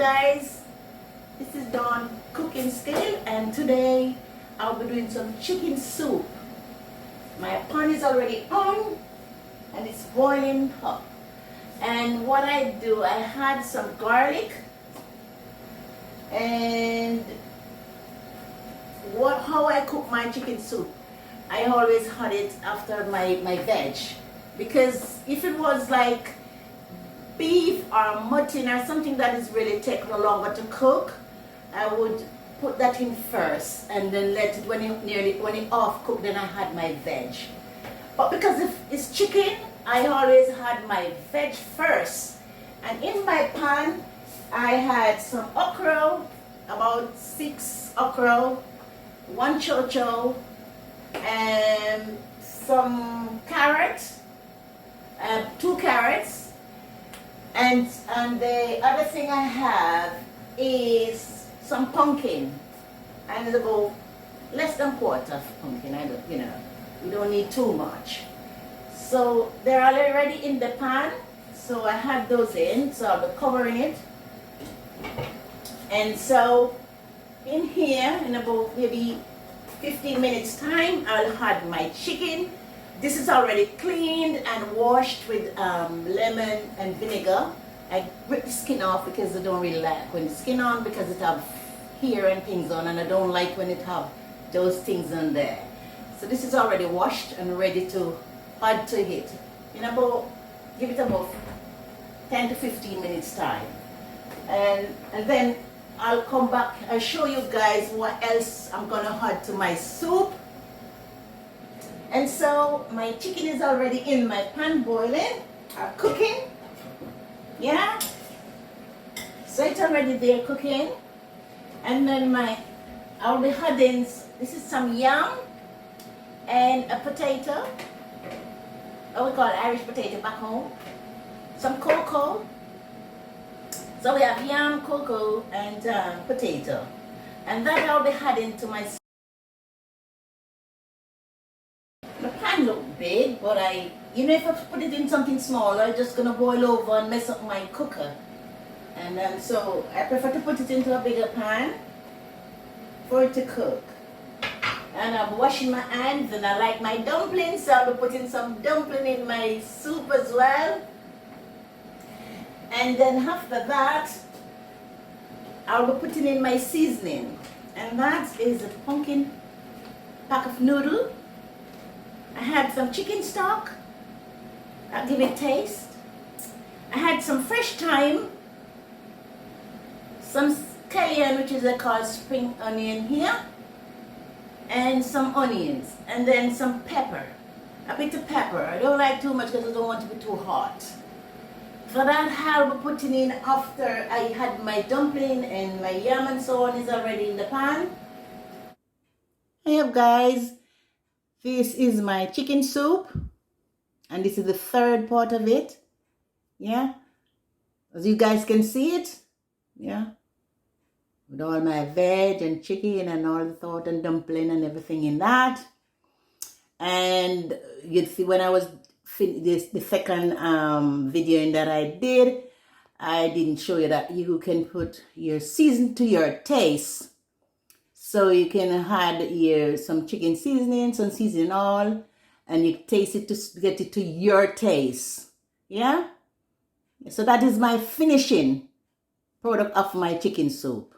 guys, this is Dawn Cooking Skill, and today I'll be doing some chicken soup. My pan is already on and it's boiling up. And what I do, I had some garlic, and how I cook my chicken soup, I always had it after my veg, because if it was like beef or mutton or something that is really taking longer to cook, I would put that in first and then let it, when it off cook, then I had my veg. But because if it's chicken, I always had my veg first. And in my pan I had some okra, about 6 okra, 1 Cho Cho, and some carrots, 2 carrots. And the other thing I have is some pumpkin. I'm gonna go less than quarter of pumpkin. I don't, we don't need too much. So they're already in the pan. So I have those in. So I'll be covering it. And so in here, in about maybe 15 minutes time, I'll add my chicken. This is already cleaned and washed with lemon and vinegar. I rip the skin off because I don't really like when the skin on, because it have hair and things on, and I don't like when it have those things on there. So this is already washed and ready to add to it. In about, give it about 10 to 15 minutes time. And then I'll come back and show you guys what else I'm gonna add to my soup. And so my chicken is already in my pan boiling, cooking. Yeah. So it's already there cooking. And then I'll be adding, this is some yam and a potato. Oh, we call it Irish potato back home. Some cocoa. So we have yam, cocoa, and potato. And that I'll be adding to my soup. The pan look big, but if I put it in something smaller, it's just gonna boil over and mess up my cooker. And so I prefer to put it into a bigger pan for it to cook. And I'm washing my hands, and I like my dumplings, so I'll be putting some dumpling in my soup as well. And then after that, I'll be putting in my seasoning, and that is a pumpkin pack of noodle. I had some chicken stock, I'll give it taste. I had some fresh thyme, some scallion, which is called spring onion here, and some onions, and then some pepper, a bit of pepper. I don't like too much because I don't want it to be too hot. So that I'll be putting in after I had my dumpling, and my yam and so on is already in the pan. Hey up guys. This is my chicken soup, and this is the third part of it. Yeah, as you guys can see it. Yeah, with all my veg and chicken and all the thought and dumpling and everything in that. And you'd see when I was the second video in that I didn't show you that you can put your season to your taste. So you can add some chicken seasoning, some seasoning oil, and you taste it to get it to your taste. Yeah? So that is my finishing product of my chicken soup.